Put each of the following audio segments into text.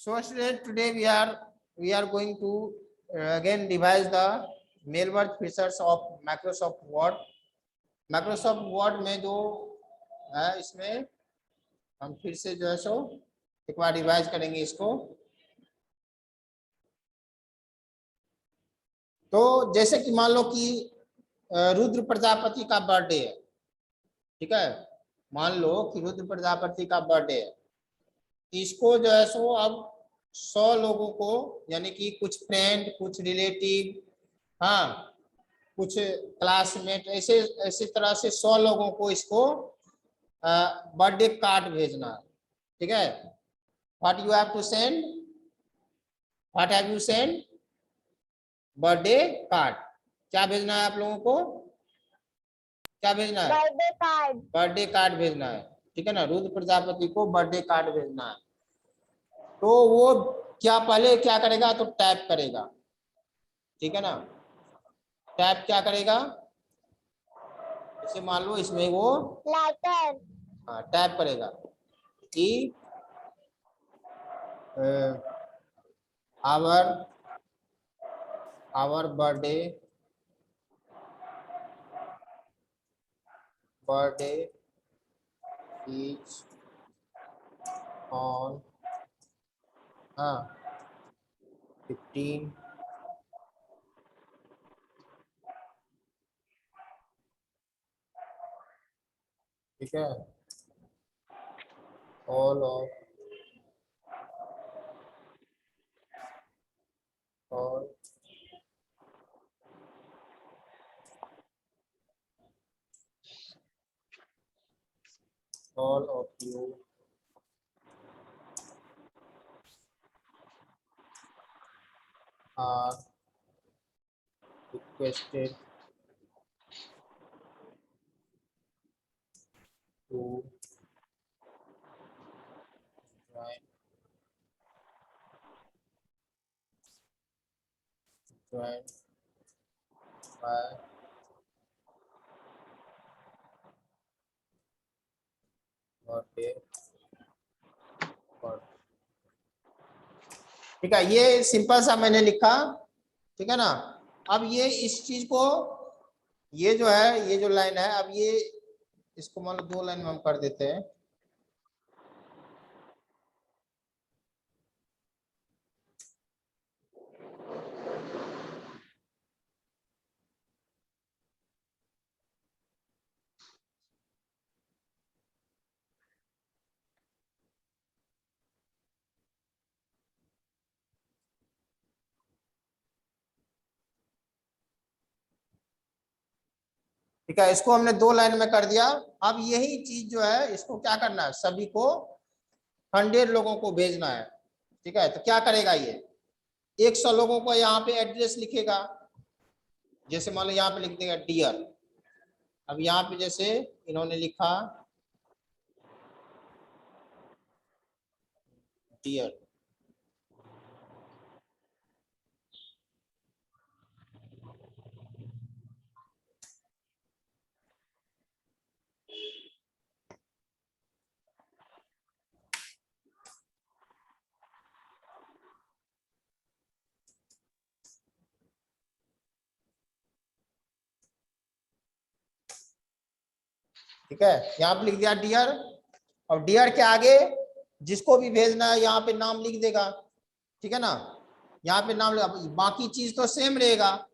So student, today we are going to again revise the mail word features of Microsoft Word. Microsoft Word में जो है इसमें हम फिर से जो है सो एक बार रिवाइज करेंगे इसको। तो जैसे कि मान लो कि रुद्र प्रजापति का बर्थडे है, ठीक है। मान लो कि रुद्र प्रजापति का बर्थडे है, इसको जो है सो अब 100 लोगों को, यानी कि कुछ फ्रेंड, कुछ रिलेटिव, हाँ कुछ क्लासमेट, ऐसे ऐसी तरह से 100 लोगों को इसको बर्थडे कार्ड भेजना है, ठीक है। What you have to send, what have you send, birthday card. क्या भेजना है आप लोगों को, क्या भेजना है, बर्थडे कार्ड। बर्थडे कार्ड भेजना है, ठीक है ना। रुद्र प्रजापति को बर्थडे कार्ड भेजना है। तो वो क्या पहले क्या करेगा, तो टाइप करेगा, ठीक है ना। टाइप क्या करेगा, जैसे मान लो इसमें वो लेटर, हाँ टाइप करेगा कि आवर बर्थडे इज ऑन 15 ठीक है। All of you are requested to join by birthday card। ठीक है, ये सिंपल सा मैंने लिखा, ठीक है ना। अब ये इस चीज को, ये जो है, ये जो लाइन है, अब ये इसको मान लो 2 लाइन में हम कर देते हैं। ठीक है, इसको हमने 2 लाइन में कर दिया। अब यही चीज जो है इसको क्या करना है, सभी को 100 लोगों को भेजना है, ठीक है। तो क्या करेगा, ये 100 लोगों को यहाँ पे एड्रेस लिखेगा। जैसे मान लो यहाँ पे लिख देगा डियर। अब यहाँ पे जैसे इन्होंने लिखा डियर, ठीक है। यहाँ पे लिख दिया डियर, और डियर के आगे जिसको भी भेजना है यहाँ पे नाम लिख देगा, ठीक है ना। यहाँ पे नाम, बाकी चीज तो सेम रहेगा,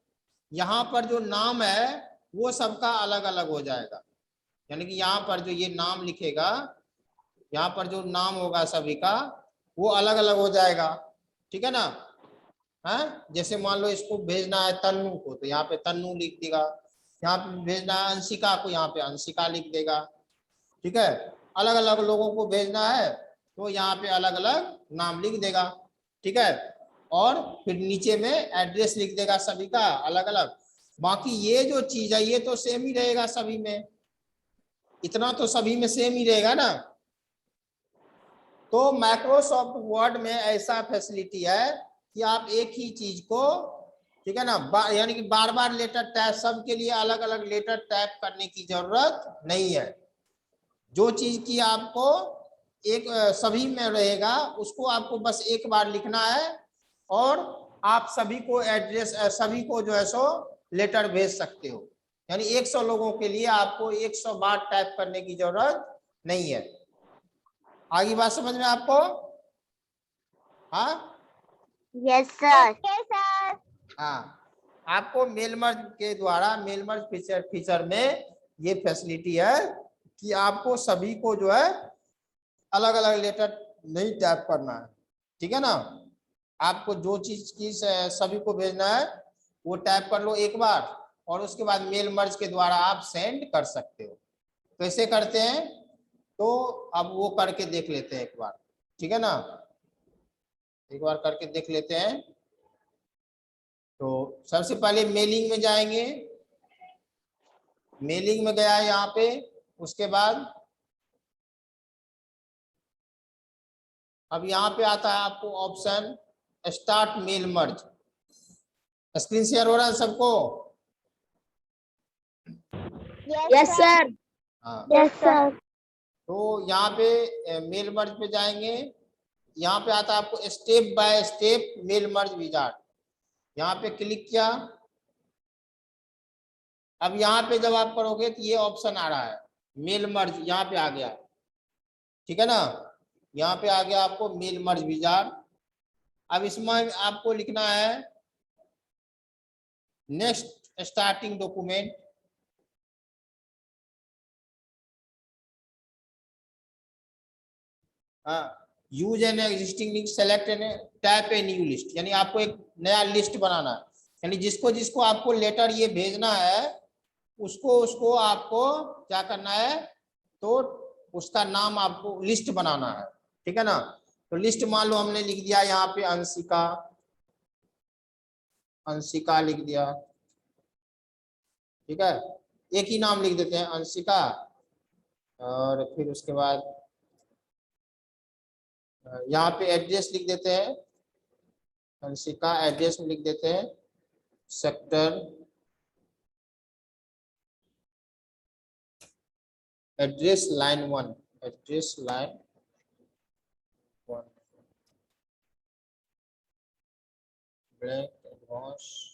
यहाँ पर जो नाम है वो सबका अलग अलग हो जाएगा। यानी कि यहाँ पर जो ये नाम लिखेगा, यहाँ पर जो नाम होगा सभी का वो अलग अलग हो जाएगा, ठीक है ना। है जैसे मान लो इसको भेजना है तन्नू को, तो यहाँ पे तन्नू लिख देगा। यहाँ पे भेजना है अंशिका को, यहाँ पे अंशिका लिख देगा, ठीक है। अलग अलग लोगों को भेजना है तो यहाँ पे अलग अलग नाम लिख देगा, ठीक है। और फिर नीचे में एड्रेस लिख देगा सभी का अलग अलग। बाकी ये जो चीज है ये तो सेम ही रहेगा सभी में, इतना तो सभी में सेम ही रहेगा ना। तो माइक्रोसॉफ्ट वर्ड में ऐसा फैसिलिटी है कि आप एक ही चीज को, ठीक है ना, यानी कि बार बार लेटर टाइप, सबके लिए अलग अलग लेटर टाइप करने की जरूरत नहीं है। जो चीज की आपको एक सभी में रहेगा, उसको आपको बस एक बार लिखना है और आप सभी को एड्रेस, सभी को जो है सो लेटर भेज सकते हो। यानी 100 लोगों के लिए आपको 100 बार टाइप करने की जरूरत नहीं है। आगे बात समझ में आपको? हाँ Yes, sir. Okay, sir. हाँ, आपको मेल मर्ज के द्वारा, मेल मर्ज फीचर में ये फैसिलिटी है कि आपको सभी को जो है अलग अलग लेटर नहीं टाइप करना है, ठीक है ना। आपको जो चीज की सभी को भेजना है वो टाइप कर लो एक बार, और उसके बाद मेल मर्ज के द्वारा आप सेंड कर सकते हो। कैसे करते हैं तो अब वो करके देख लेते हैं एक बार, ठीक है ना। एक बार करके देख लेते हैं। तो सबसे पहले मेलिंग में जाएंगे, मेलिंग में गया है यहाँ पे। उसके बाद अब यहाँ पे आता है आपको option start mail merge. Screen share हो रहा है सबको? Yes, sir. हाँ, Yes, sir. तो यहाँ पे मेल मर्ज पे जाएंगे। यहाँ पे आता है आपको step by step mail merge wizard, यहाँ पे क्लिक किया। अब यहाँ पे जब आप करोगे तो ये ऑप्शन आ रहा है मेल मर्ज, यहाँ पे आ गया, ठीक है ना। यहाँ पे आ गया आपको मेल मर्ज विजार्ड। अब इसमें आपको लिखना है नेक्स्ट स्टार्टिंग डॉक्यूमेंट। हाँ, use an existing list, select N type a new list, यानी आपको एक नया लिस्ट बनाना है। यानी जिसको जिसको आपको लेटर ये भेजना है उसको उसको आपको क्या करना है, तो उसका नाम आपको लिस्ट बनाना है, ठीक है ना। तो लिस्ट मान लो हमने लिख दिया यहाँ पे अंशिका, अंशिका लिख दिया, ठीक है। एक ही नाम लिख देते हैं अंशिका, और फिर उसके बाद यहाँ पे एड्रेस लिख देते हैं अंशिका, एड्रेस में लिख देते हैं sector, address line 1, address line 1, blank advance.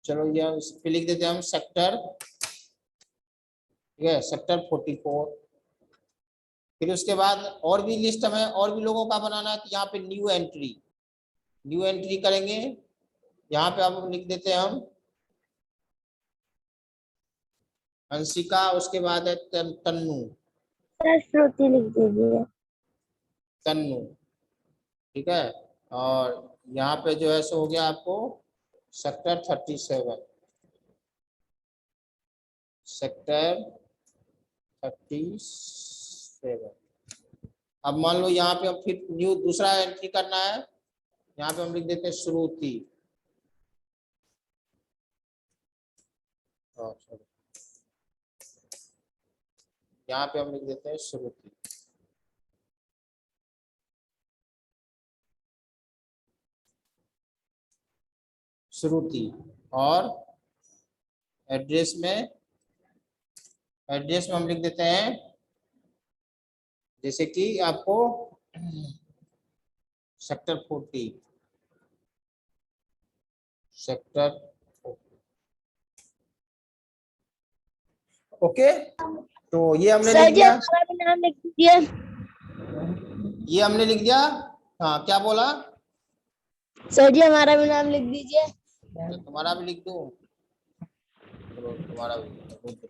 चलो ये इस पे लिख देते हैं हम सेक्टर, ठीक है, सेक्टर 44। फिर उसके बाद और भी लिस्ट हमें और भी लोगों का बनाना है, तो यहाँ पे न्यू एंट्री, न्यू एंट्री करेंगे। यहाँ पे अब लिख देते हैं हम अंशिका, उसके बाद है तन्नू, सर श्रुति लिख दीजिए। तन्नू, ठीक है। और यहाँ पे जो है सो हो गया आपको सेक्टर 37, सेक्टर 37। अब मान लो यहाँ पे हम फिर न्यू दूसरा एंट्री करना है, यहाँ पे हम लिख देते हैं श्रुति, यहाँ पे हम लिख देते हैं श्रुति, श्रुति। और एड्रेस में, एड्रेस में हम लिख देते हैं जैसे कि आपको सेक्टर 40, सेक्टर 40। ओके, तो ये हमने लिख दिया, हमारा भी नाम लिख दीजिए। ये हमने लिख दिया। हाँ, क्या बोला? सर जी हमारा भी नाम लिख दीजिए। तुम्हारा भी लिख दूं? चलो तुम्हारा भी लिख दो।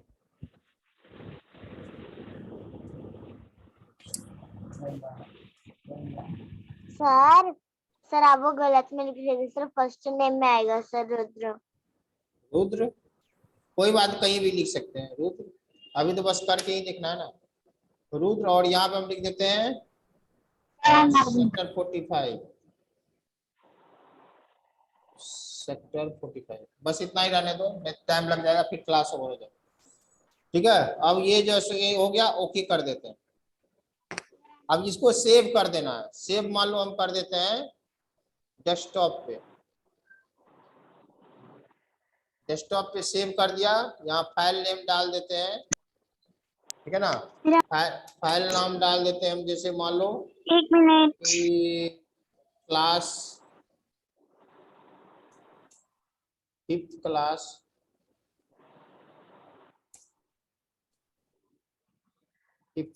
सर सर आप वो गलत में लिख रहे थे सर, फर्स्ट नेम में आएगा सर रुद्र। रुद्र, कोई बात, कहीं भी लिख सकते हैं रुद्र, अभी तो बस करके ही लिखना है ना। रुद्र, और यहाँ पे हम लिख देते हैं सेक्टर 45, सेक्टर 45, बस इतना ही रहने दो, टाइम लग जाएगा फिर क्लास ओवर हो जाएगा। ठीक है, अब ये जो ये हो गया, ओके कर देते हैं। अब इसको सेव कर देना है। सेव मान लो हम कर देते हैं डेस्कटॉप पे। डेस्कटॉप पे सेव कर दिया, यहाँ फाइल नेम डाल देते हैं, ठीक है ना। फाइल नाम डाल देते हैं हम, जैसे मान लो 1 मिनट। क्लास 5th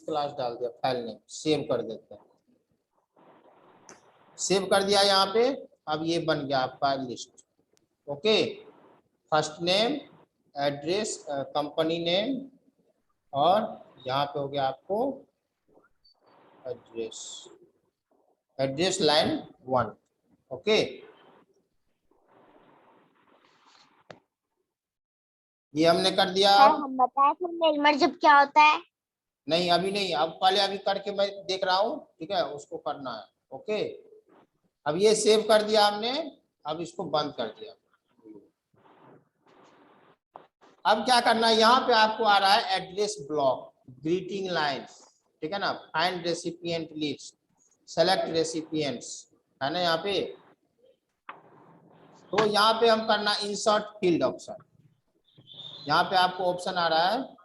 क्लास डाल दिया, फाइल नेम सेव कर देते हैं। सेव कर दिया यहाँ पे। अब ये बन गया आपका list. Okay, first name, address, company name, और यहाँ पे हो गया आपको एड्रेस, एड्रेस लाइन 1। ओके, ये हमने कर दिया। सर हम बताएं फिर मेल मर्ज क्या होता है? नहीं अभी नहीं, अब पहले अभी करके मैं देख रहा हूँ, ठीक है, उसको करना है। ओके, अब ये सेव कर दिया हमने, अब इसको बंद कर दिया। अब क्या करना है, यहाँ पे आपको आ रहा है एड्रेस ब्लॉक, ग्रीटिंग लाइन्स, ठीक है ना, find recipient list, select recipients, है ना यहाँ पे। तो यहाँ पे हम करना इंसर्ट फील्ड ऑप्शन। यहाँ पे आपको ऑप्शन आ रहा है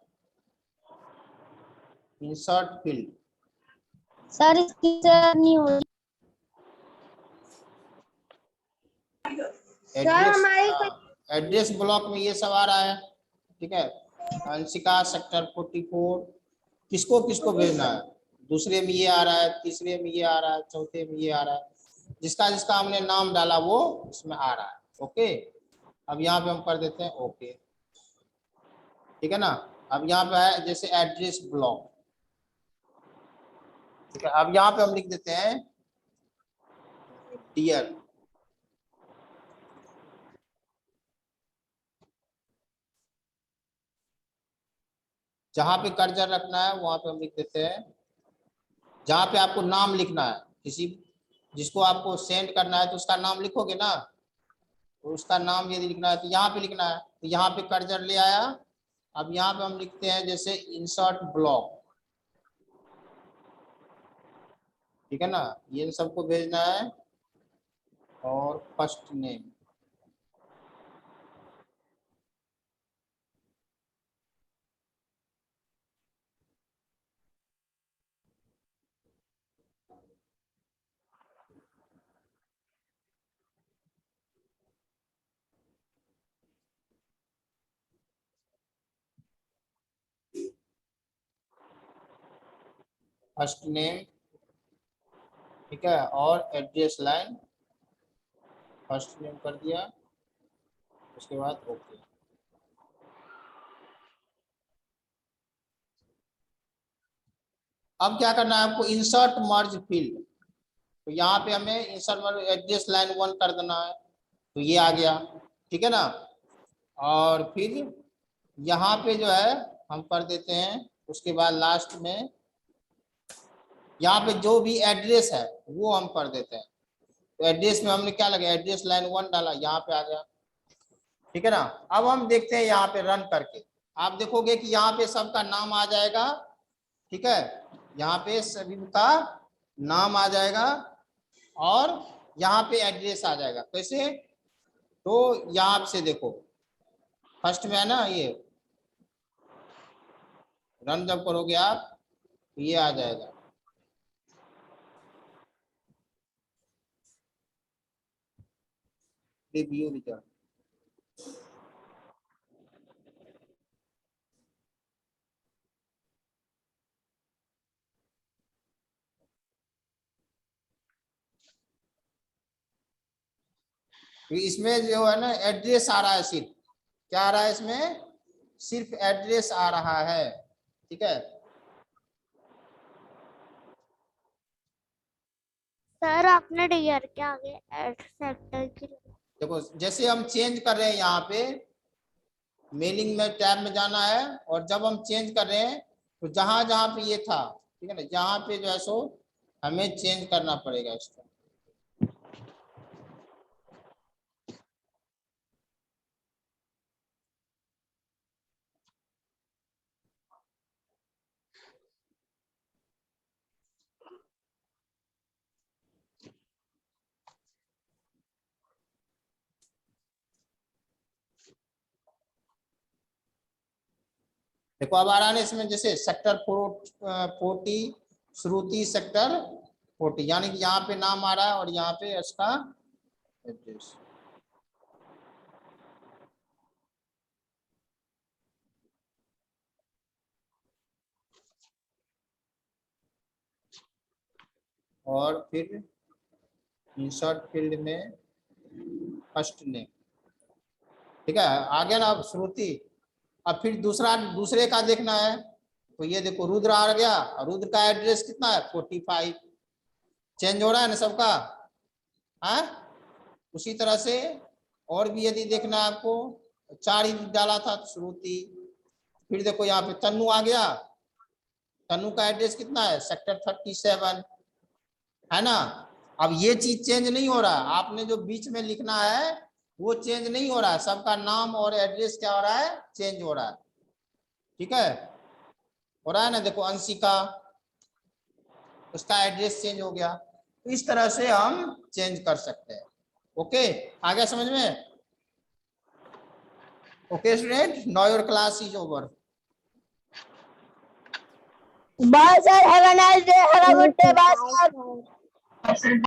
इंसर्ट फील्ड। सर इसकी नहीं हुई। एड्रेस ब्लॉक में ये सब आ रहा है, ठीक है। अंशिका सेक्टर 44, किसको किसको भेजना है, दूसरे में ये आ रहा है, तीसरे में ये आ रहा है, चौथे में ये आ रहा है, जिसका जिसका हमने नाम डाला वो इसमें आ रहा है। ओके, अब यहाँ पे हम कर देते हैं ओके, ठीक है ना। अब यहाँ पे है जैसे एड्रेस ब्लॉक, ठीक है। अब यहाँ पे हम लिख देते हैं डियर, जहां पे कर्सर रखना है वहां पे हम लिख देते हैं, जहां पे आपको नाम लिखना है, किसी जिसको आपको सेंड करना है तो उसका नाम लिखोगे ना, तो उसका नाम यदि लिखना है तो यहाँ पे लिखना है। तो यहाँ पे कर्सर ले आया। अब यहाँ पे हम लिखते हैं जैसे इंसर्ट ब्लॉक, ठीक है ना, ये सबको भेजना है, और फर्स्ट नेम, फर्स्ट नेम, ठीक है, और एड्रेस लाइन, फर्स्ट नेम कर दिया, उसके बाद ओके। अब क्या करना है आपको, इंसर्ट मर्ज फील्ड, तो यहाँ पे हमें इंसर्ट मर्ज एड्रेस लाइन 1 कर देना है, तो ये आ गया, ठीक है ना। और फिर यहाँ पे जो है हम कर देते हैं, उसके बाद लास्ट में यहाँ पे जो भी एड्रेस है वो हम कर देते हैं। तो एड्रेस में हमने क्या लगा, एड्रेस लाइन 1 डाला, यहाँ पे आ गया, ठीक है ना। अब हम देखते हैं यहाँ पे रन करके, आप देखोगे कि यहाँ पे सबका नाम आ जाएगा, ठीक है, यहाँ पे सभी का नाम आ जाएगा, और यहाँ पे एड्रेस आ जाएगा। कैसे, तो यहाँ से देखो फर्स्ट में है ना, ये रन जब करोगे आप तो ये आ जाएगा, रिव्यू रिजल्ट। तो इसमें जो है ना एड्रेस आ रहा है, सिर्फ क्या आ रहा है इसमें, सिर्फ एड्रेस आ रहा है, ठीक है। सर आपने डियर के आगे एड सेक्टर की। देखो जैसे हम चेंज कर रहे हैं, यहाँ पे मेलिंग में टैब में जाना है, और जब हम चेंज कर रहे हैं तो जहां जहां पे ये था, ठीक है ना, जहां पे जो है सो हमें चेंज करना पड़ेगा इसको। देखो अब आ रहा है ना इसमें, जैसे सेक्टर 40, श्रुति सेक्टर 40, यानी कि यहाँ पे नाम आ रहा है और यहाँ पे इसका एड्रेस। और फिर इंसर्ट फील्ड में फर्स्ट नेम, ठीक है, आ गया ना अब श्रुति। अब फिर दूसरे का देखना है, तो ये देखो रुद्र आ गया, और रुद्र का एड्रेस कितना है 45, चेंज हो रहा है ना सबका, हाँ। उसी तरह से और भी यदि देखना है आपको, 4 ही डाला था श्रुति। फिर देखो यहाँ पे तन्नू आ गया, तन्नू का एड्रेस कितना है सेक्टर 37, है ना। अब ये चीज चेंज नहीं हो रहा, आपने जो बीच में लिखना है वो चेंज नहीं हो रहा है, सबका नाम और एड्रेस क्या हो रहा है, चेंज हो रहा है, ठीक है, हो रहा है ना। देखो अंशिका, उसका एड्रेस चेंज हो गया। तो इस तरह से हम चेंज कर सकते हैं। ओके, आ गया समझ में? Okay student, now your class is over. Bye sir, have a nice day, have a good day, bye sir.